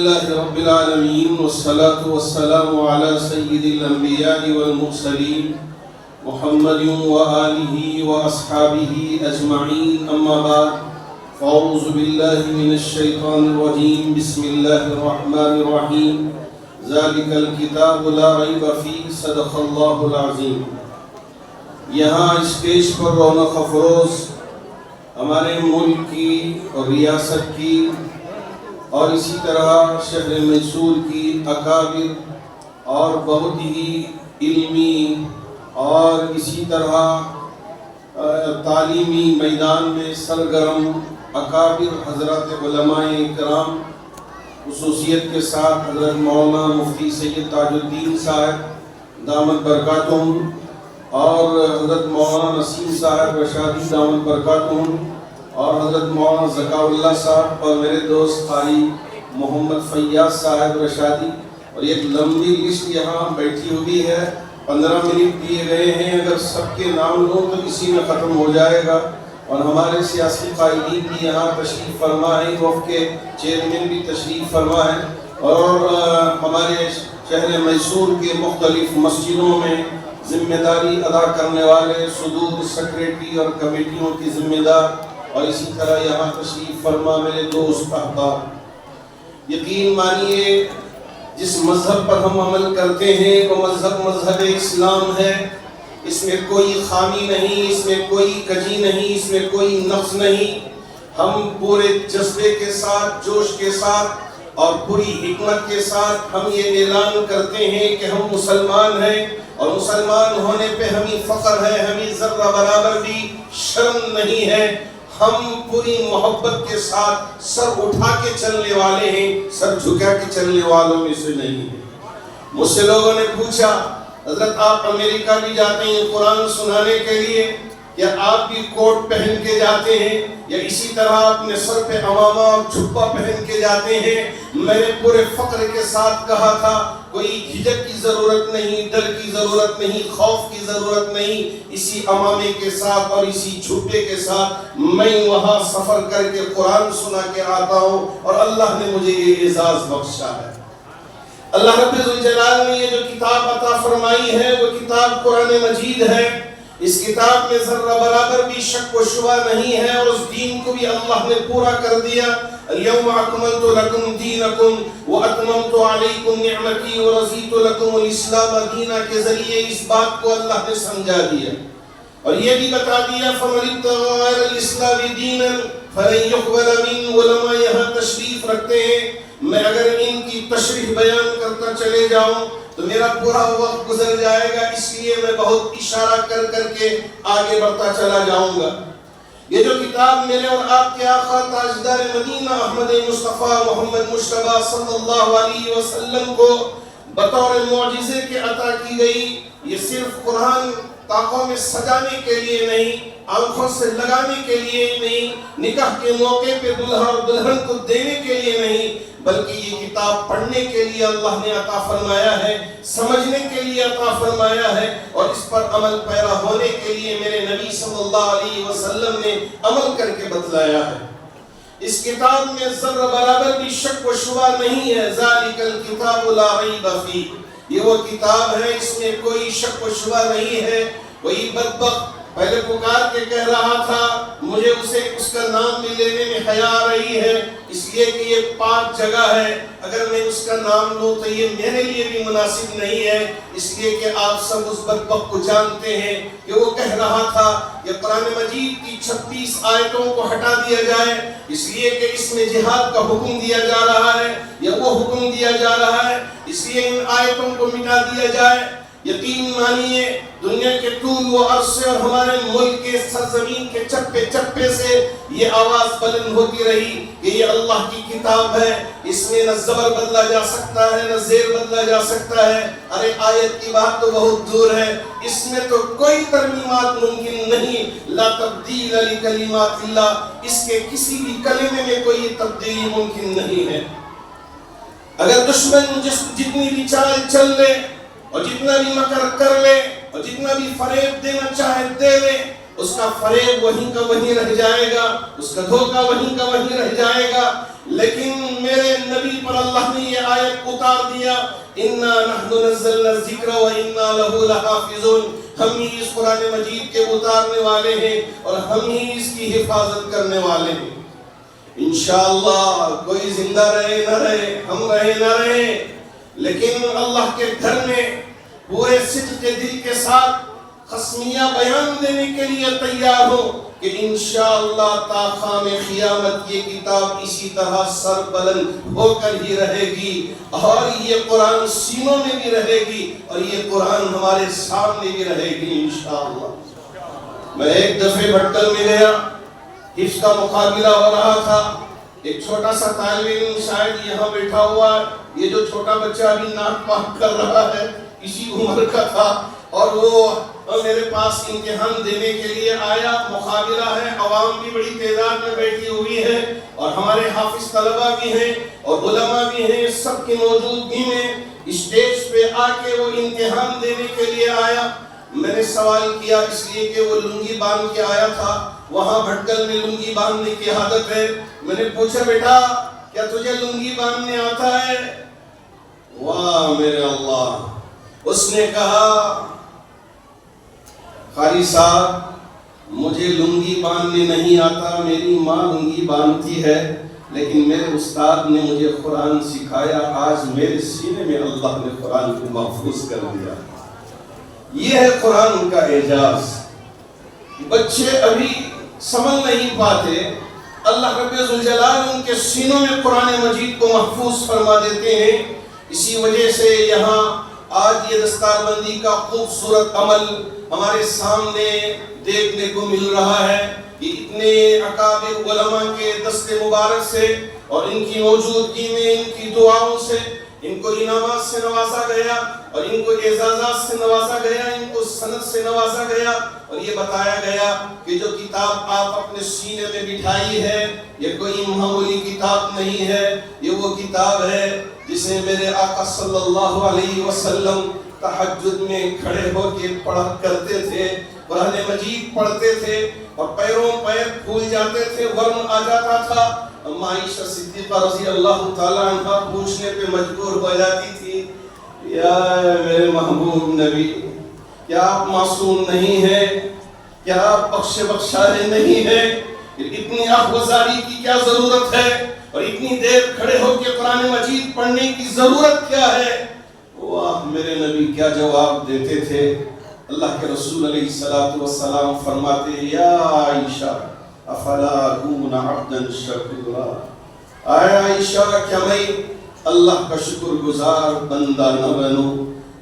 لله رب العالمين والصلاة والسلام على سيد الأنبياء والمرسلين محمد وآله وأصحابه أجمعين أما بعد فأعوذ بالله من الشيطان الرجيم بسم الله الرحمن الرحيم ذلك الكتاب لا ريب فيه صدق الله العظيم۔ یہاں اسٹیج پر رونق افروز ہمارے ملک کی اور ریاست کی اور اسی طرح شہر میسور کی اکابر اور بہت ہی علمی اور اسی طرح تعلیمی میدان میں سرگرم اکابر حضرات علماء کرام، خصوصیت کے ساتھ حضرت مولانا مفتی سید تاج الدین صاحب دامت برکاتہم اور حضرت مولانا نسیم صاحب رشادی دامت برکاتہم اور حضرت مولانا زکا اللہ صاحب اور میرے دوست قاری محمد فیاض صاحب رشادی، اور ایک لمبی لسٹ یہاں بیٹھی ہوئی ہے۔ 15 منٹ دیے گئے ہیں، اگر سب کے نام لوں تو اسی میں ختم ہو جائے گا۔ اور ہمارے سیاسی قائدین بھی یہاں تشریف فرما ہیں، وفد کے چیئرمین بھی تشریف فرما ہیں، اور ہمارے شہر میسور کے مختلف مسجدوں میں ذمہ داری ادا کرنے والے صدور سیکریٹری اور کمیٹیوں کی ذمہ دار، اور اسی طرح یہاں تشریف فرما میرے دوست احباب۔ یقین مانیے جس مذہب پر ہم عمل کرتے ہیں وہ مذہب اسلام ہے۔ اس میں کوئی خامی نہیں، اس میں کوئی کجی نہیں، اس میں کوئی نقص نہیں۔ ہم پورے جذبے کے ساتھ، جوش کے ساتھ اور پوری حکمت کے ساتھ ہم یہ اعلان کرتے ہیں کہ ہم مسلمان ہیں، اور مسلمان ہونے پہ ہمیں فخر ہے، ہمیں ذرہ برابر بھی شرم نہیں ہے۔ ہم پوری محبت کے ساتھ سر اٹھا کے چلنے والے ہیں، سر جھکا کے چلنے والوں میں سے نہیں ہیں۔ مجھ سے لوگوں نے پوچھا حضرت آپ امریکہ بھی جاتے ہیں قرآن سنانے کے لیے، کیا آپ بھی کوٹ پہن کے جاتے ہیں یا اسی طرح اپنے سر پہ عمامہ اور جھبا پہن کے جاتے ہیں؟ میں نے پورے فخر کے ساتھ کہا تھا کوئی جھجک کی ضرورت نہیں، ڈر کی ضرورت نہیں، خوف کی ضرورت نہیں۔ اسی عمامے کے ساتھ اور اسی جھبے کے ساتھ میں وہاں سفر کر کے قرآن سنا کے آتا ہوں، اور اللہ نے مجھے یہ اعزاز بخشا ہے۔ اللہ رب الجلال نے یہ جو کتاب عطا فرمائی ہے وہ کتاب قرآن مجید ہے۔ اس کتاب میں ذرہ برابر بھی شک و شبہ نہیں ہے، اور اس دین کو بھی اللہ نے پورا کر دیا۔ اليوم اکملت لکم دینکم واتممت علیکم نعمتی ورضیت لکم الاسلام دینا کے ذریعے اس بات کو اللہ نے سمجھا دیا، اور یہ بھی بتا دیا فَمَنِ ابْتَغَىٰ غَيْرَ الْإِسْلَامِ دِينًا فَلَن يُقْبَلَ مِنْهُ۔ علماء یہاں تشریف رکھتے ہیں، میں اگر ان کی تشریح بیان کرتا چلے جاؤں تو میرا پورا وقت گزر جائے گا، اس لیے میں بہت اشارہ کر کر کے آگے بڑھتا چلا جاؤں گا۔ یہ جو کتاب میرے اور آپ کے آقا تاجدار مدینہ احمد مصطفیٰ محمد مجتبیٰ صلی اللہ علیہ وسلم کو بطور معجزے کے عطا کی گئی، یہ صرف قرآن طاقوں میں سجانے کے لیے نہیں، آنکھوں سے لگانے کے لیے نہیں، نکاح کے موقع پہ دلہا اور دلہن کو دینے کے لیے نہیں، بلکہ یہ کتاب پڑھنے کے لیے اللہ نے عطا فرمایا ہے، سمجھنے کے لیے عطا فرمایا ہے، اور اس پر عمل پیرا ہونے کے لیے میرے نبی صلی اللہ علیہ وسلم نے عمل کر کے بتلایا ہے۔ اس کتاب میں ذرہ برابر بھی شک و شبہ نہیں ہے۔ ذالک الکتاب لا ریب فیہ، یہ وہ کتاب ہے اس میں کوئی شک و شبہ نہیں ہے۔ وہی بدبخت پہلے پکار کے کہہ رہا تھا مجھے اس کا نام بھی لینے میں حیا آ رہی ہے، اس لیے کہ یہ پاک جگہ ہے، اگر میں اس کا نام لوں تو یہ میرے لیے بھی مناسب نہیں ہے، اس لیے کہ آپ سب اس بدبخت کو جانتے ہیں کہ وہ کہہ رہا تھا کہ قرآن مجید کی 36 آیتوں کو ہٹا دیا جائے، اس لیے کہ اس میں جہاد کا حکم دیا جا رہا ہے یا وہ حکم دیا جا رہا ہے، اس لیے ان آیتوں کو مٹا دیا جائے۔ یقین مانیے دنیا کے طول و عرض سے اور ہمارے ملک کے سرزمین کے چپے چپے سے یہ آواز بلند ہوتی رہی کہ یہ اللہ کی کتاب ہے، اس میں نہ زبر بدلا جا سکتا ہے نہ زیر بدلا جا سکتا ہے۔ ارے آیت کی بات تو بہت دور ہے، اس میں تو کوئی ترمیمات ممکن نہیں، لا تبدیل لکلمات اللہ، اس کے کسی بھی کلمے میں کوئی تبدیلی ممکن نہیں ہے۔ اگر دشمن جتنی بھی چال چل لے اور جتنا بھی مکر کر لے اور جتنا بھی فریب دینا چاہے دے لے، اس کا فریب وہیں کا وہیں رہ جائے گا، اس کا دھوکہ وہیں کا وہیں رہ جائے گا، لیکن میرے نبی پر اللہ نے یہ آیت اتار دیا، اِنَّا نَحْنُ نَزَّلْنَا الذِّكْرَ وَإِنَّا لَهُ لَحَافِظُونَ، ہم ہی اس قرآن مجید کے اتارنے والے ہیں اور ہم ہی اس کی حفاظت کرنے والے ہیں۔ انشاءاللہ کوئی زندہ رہے نہ رہے، ہم رہے نہ رہے، لیکن اللہ کے گھر میں پورے صدق دل کے ساتھ قسمیہ بیان دینے کے لیے تیار ہو کہ انشاءاللہ تا خام قیامت یہ کتاب اسی طرح سر بلند ہو کر ہی رہے گی، اور یہ قرآن سینوں میں بھی رہے گی، اور یہ قرآن ہمارے سامنے بھی رہے گی انشاءاللہ۔ میں ایک دفعہ بھٹکل میں گیا، حفظ کا مقابلہ ہو رہا تھا، ایک چھوٹا سا طالب علم شاید یہاں بیٹھا ہوا ہے، یہ جو چھوٹا بچہ ابھی ناک پاک کر رہا ہے اسی عمر کا تھا، اور وہ میرے پاس امتحان دینے کے لیے آیا۔ مقابلہ ہے، عوام بھی بڑی تعداد میں بیٹھی ہوئی ہے، اور ہمارے حافظ طلبہ بھی ہیں اور علماء بھی ہیں، سب کی موجودگی میں اسٹیج پہ آ کے وہ امتحان دینے کے لیے آیا۔ میں نے سوال کیا اس لیے کہ وہ لنگی باندھ کے آیا تھا، وہاں بھٹکل میں لنگی باندھنے کی عادت ہے۔ میں نے پوچھا بیٹا کیا تجھے لنگی باندھنے آتا ہے؟ واہ میرے اللہ! اس نے کہا قاری صاحب مجھے لنگی باندھنے نہیں آتا، میری ماں لنگی باندھتی ہے، لیکن میرے استاد نے مجھے قرآن سکھایا، آج میرے سینے میں اللہ نے قرآن کو محفوظ کر دیا۔ یہ ہے قرآن کا اعجاز۔ بچے ابھی سمجھ نہیں پاتے، اللہ رب ذوالجلال ان کے سینوں میں قرآن مجید کو محفوظ فرما دیتے ہیں۔ اسی وجہ سے یہاں آج یہ دستار بندی کا خوبصورت عمل ہمارے سامنے دیکھنے کو مل رہا ہے کہ اتنے اکابر علماء کے دست مبارک سے اور ان کی موجودگی میں، ان کی دعاؤں سے ان کو انعامات سے نوازا گیا، اور ان کو اعزازات سے نوازا گیا، ان کو سند سے نوازا گیا، اور یہ بتایا گیا کہ جو کتاب آپ اپنے سینے میں بٹھائی ہے یہ کوئی معمولی کتاب نہیں ہے، یہ وہ کتاب ہے جسے میرے آقا صلی اللہ علیہ وسلم تہجد میں کھڑے ہو کے پڑھا کرتے تھے، قرآن مجید پڑھتے تھے اور پیروں پیر پھول جاتے تھے، ورم آ جاتا تھا۔ اما عائشہ صدیقہ رضی اللہ تعالیٰ عنہ پوچھنے پہ مجبور ہو جاتی تھی، یا میرے محبوب نبی کیا آپ معصوم نہیں ہیں؟ کیا آپ بخشائے نہیں ہیں؟ اتنی آہوازاری کی کیا ضرورت ہے؟ اور اتنی دیر کھڑے ہو کے قرآن مجید پڑھنے کی ضرورت کیا ہے؟ واہ میرے نبی کیا جواب دیتے تھے۔ اللہ کے رسول علیہ السلام فرماتے، یا عائشہ افلا اکون عبدا شکورا، آیا عائشہ کیا میں اللہ کا شکر گزار بندہ نہ بنوں؟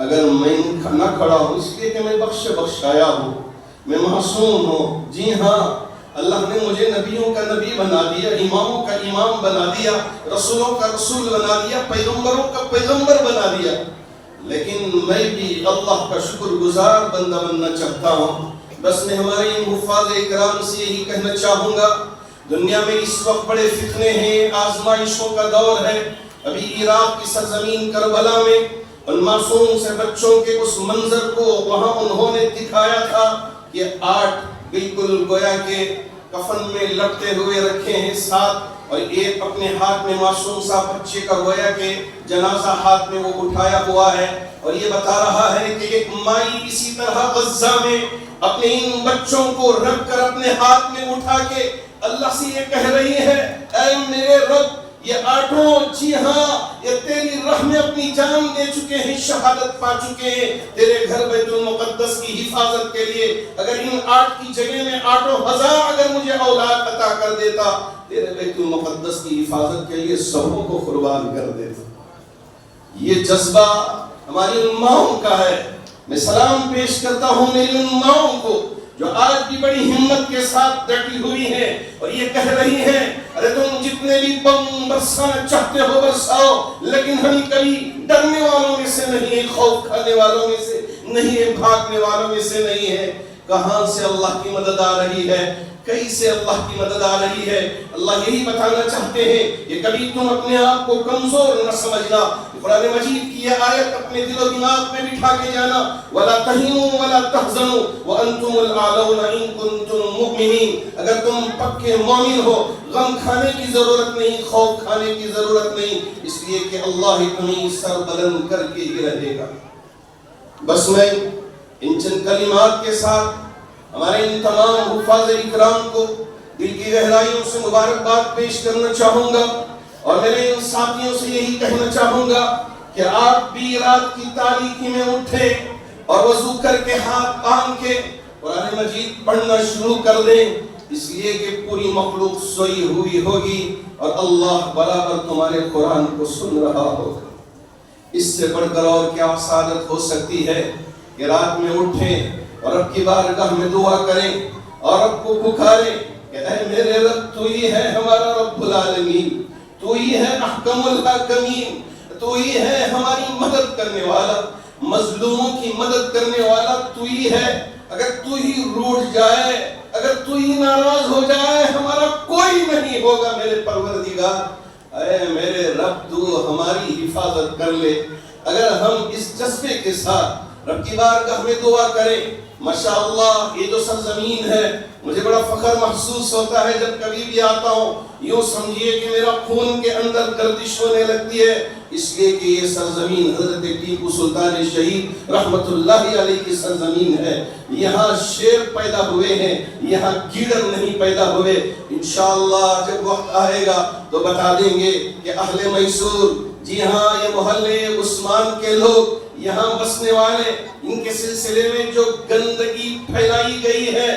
اگر میں نہ کھڑا ہوں اس لیے کہ میں بخشایا ہوں، میں معصوم ہوں، جی ہاں اللہ نے مجھے نبیوں کا نبی بنا دیا، اماموں کا امام بنا دیا، رسولوں کا رسول بنا دیا، پیغمبروں کا پیغمبر بنا دیا، لیکن میں بھی اللہ کا شکر گزار بندہ بننا چاہتا ہوں۔ بس میں ہمارے ان حفاظ اکرام سے یہی کہنا چاہوں گا، دنیا میں اس وقت بڑے فتنے ہیں، آزمائشوں کا دور ہے۔ ابھی عراق کی سرزمین کربلا میں ان معصوم سے بچوں کے اس منظر کو وہاں انہوں نے دکھایا تھا کہ 8 بالکل گویا کے کفن میں لپٹے ہوئے رکھے ہیں ساتھ، اور ایک اپنے ہاتھ میں معصوم سا بچے کا گویا کے جنازہ ہاتھ میں وہ اٹھایا ہوا ہے، اور یہ بتا رہا ہے کہ ایک مائی اسی طرح غزہ میں اپنے ان بچوں کو رکھ کر اپنے ہاتھ میں اٹھا کے اللہ سے یہ کہہ رہی ہے، اے میرے رب یہ 8 جی ہاں یہ تیری راہ میں اپنی جان دے چکے ہیں، شہادت پا چکے ہیں تیرے گھر بیت المقدس کی حفاظت کے لیے۔ اگر ان 8 کی جگہ میں 8,000 اگر مجھے اولاد عطا کر دیتا، تیرے بیت المقدس کی حفاظت کے لیے سبوں کو قربان کر دیتا۔ یہ جذبہ ہماری ان ماؤں کا ہے۔ میں سلام پیش کرتا ہوں میری ان ماؤں کو جو آج بھی بڑی ہمت کے ساتھ ڈٹی ہوئی ہیں اور یہ کہہ رہی ہیں، ارے تم جتنے بھی بم برسانا چاہتے ہو برساؤ، لیکن ہم کبھی ڈرنے والوں میں سے نہیں ہیں، خوف کھانے والوں میں سے نہیں ہیں، بھاگنے والوں میں سے نہیں ہیں۔ کہاں سے اللہ کی مدد آ رہی ہے؟ کہیں سے اللہ کی مدد آ رہی ہے۔ اللہ یہی بتانا چاہتے ہیں کہ کبھی تم اپنے آپ کو کمزور نہ سمجھنا، قرآن مجید کی یہ آیت اپنے دل و دماغ میں بٹھا کے جانا، وَلَا تَهِنُوا وَلَا تَحْزَنُوا وَأَنْتُمُ الْأَعْلَوْنَ إِن كُنتُم مُؤْمِنِينَ۔ اگر تم پکے مومن ہو، غم کھانے کی ضرورت نہیں، خوف کھانے کی ضرورت نہیں، اس لیے کہ اللہ تمہیں سر بلند کر کے ہی رہے گا۔ بس میں ان چند کلمات کے ساتھ ہمارے ان تمام حفاظ اکرام کو دل کی گہرائیوں سے مبارکباد پیش کرنا چاہوں گا، اور میرے ان ساتھیوں سے یہی کہنا چاہوں گا کہ آپ بھی رات کی تاریکی میں اٹھیں اور وضو کر کے ہاتھ باندھ کے قرآن مجید پڑھنا شروع کر دیں، اس لیے کہ پوری مخلوق سوئی ہوئی ہوگی اور اللہ برابر تمہارے قرآن کو سن رہا ہوگا۔ اس سے بڑھ کر اور کیا سعادت ہو سکتی ہے کہ رات میں اٹھیں اور رب کی بارگاہ میں دعا کریں اور رب کو پکاریں کہ اے میرے رب، تو ہی ہے ہمارا رب العالمین، تو ہی ہے احکم الحاکمین، تو ہی ہے ہماری مدد کرنے والا، مظلوموں کی مدد کرنے والا تو ہی ہے۔ اگر تو ہی روٹھ جائے، اگر تو ہی ناراض ہو جائے، ہمارا کوئی نہیں ہوگا میرے پروردگار۔ اے میرے رب، تو ہماری حفاظت کر لے۔ اگر ہم اس جذبے کے ساتھ رب کی بارگاہ میں دعا کریں، ماشاءاللہ یہ جو سرزمین ہے، مجھے بڑا فخر محسوس ہوتا ہے جب کبھی بھی آتا ہوں، یوں سمجھیے کہ میرا خون کے اندر گردش ہونے لگتی ہے، اس لیے کہ یہ سرزمین حضرت ٹیپو سلطان شہید رحمت اللہ علیہ کی سرزمین ہے۔ یہاں شیر پیدا ہوئے ہیں، یہاں کیڑر نہیں پیدا ہوئے۔ انشاءاللہ جب وقت آئے گا تو بتا دیں گے کہ اہل میسور، جی ہاں، یہ محلے عثمان کے لوگ، یہاں بسنے والے، ان کے سلسلے میں جو گندگی پھیلائی گئی ہے،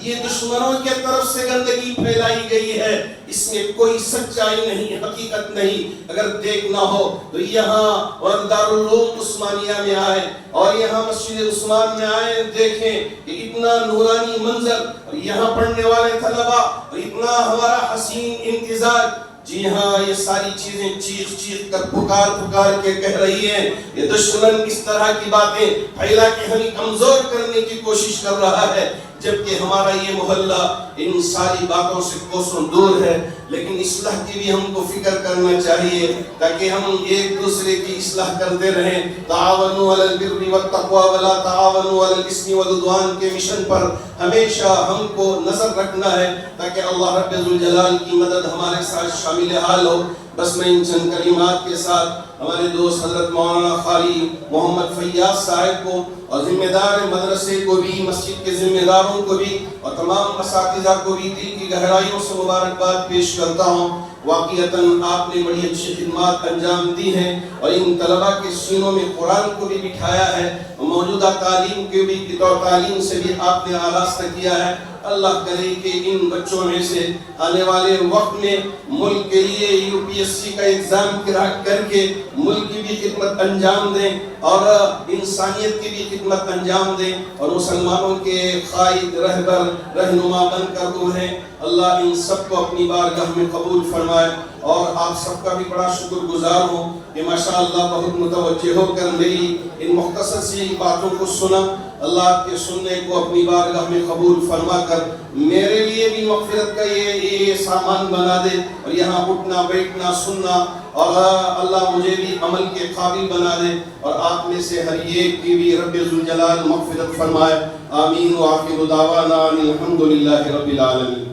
یہ دشمنوں کے طرف سے گندگی پھیلائی گئی ہے، اس میں کوئی سچائی نہیں، حقیقت نہیں۔ اگر دیکھنا ہو تو یہاں اور دارالعلوم عثمانیہ میں آئے اور یہاں مسجد عثمان میں آئے، دیکھیں کہ اتنا نورانی منظر، اور یہاں پڑھنے والے طلبہ، اور اتنا ہمارا حسین امتزاج۔ جی ہاں، یہ ساری چیزیں چیخ چیخ کر پکار پکار کے کہہ رہی ہیں۔ یہ دشمن اس طرح کی باتیں پھیلا کے ہمیں کمزور کرنے کی کوشش کر رہا ہے، جبکہ ہمارا یہ محلہ ان ساری باتوں سے کوسوں دور ہے۔ لیکن اصلاح کی بھی ہم کو فکر کرنا چاہیے تاکہ ہم ایک دوسرے کی اصلاح کرتے رہیں۔ تعاونوا علی البر والتقوی ولا تعاونوا علی الاثم والعدوان کے مشن پر ہمیشہ ہم کو نظر رکھنا ہے تاکہ اللہ رب ذوالجلال کی مدد ہمارے ساتھ شامل حال ہو۔ بس میں ان چند کلمات کے ساتھ ہمارے دوست حضرت مولانا قاری محمد فیاض صاحب کو اور ذمہ دار مدرسے کو بھی، مسجد کے ذمہ داروں کو بھی اور تمام اساتذہ کو بھی دل کی گہرائیوں سے مبارکباد پیش کرتا ہوں۔ واقعتاً آپ نے بڑی اچھی خدمات انجام دی ہیں اور ان طلبہ کے سینوں میں قرآن کو بھی بٹھایا ہے، موجودہ تعلیم کے بھی تعلیم سے بھی آپ نے آراستہ کیا ہے۔ اللہ کرے کہ ان بچوں میں سے آنے والے وقت میں ملک کے لیے UPSC کا ایگزام کریک کر کے ملک کی بھی خدمت انجام دیں اور انسانیت کی بھی خدمت انجام دیں اور مسلمانوں کے قائد، رہبر، رہنما بن کر ابھریں۔ اللہ ان سب کو اپنی بارگاہ میں قبول فرمائے، اور آپ سب کا بھی بڑا شکر گزار ہوں کہ ماشاءاللہ بہت متوجہ ہو کر میری ان مختصر سی باتوں کو سنا۔ اللہ آپ کے سننے کو اپنی بارگاہ میں قبول فرما کر میرے لیے بھی مغفرت کا یہ سامان بنا دے، اور یہاں اٹھنا بیٹھنا سننا، اور اللہ مجھے بھی عمل کے قابل بنا دے، اور آپ میں سے ہر ایک کی بھی رب ذوالجلال مغفرت فرمائے۔ آمین۔ وآخر دعوانا الحمدللہ رب العالمین۔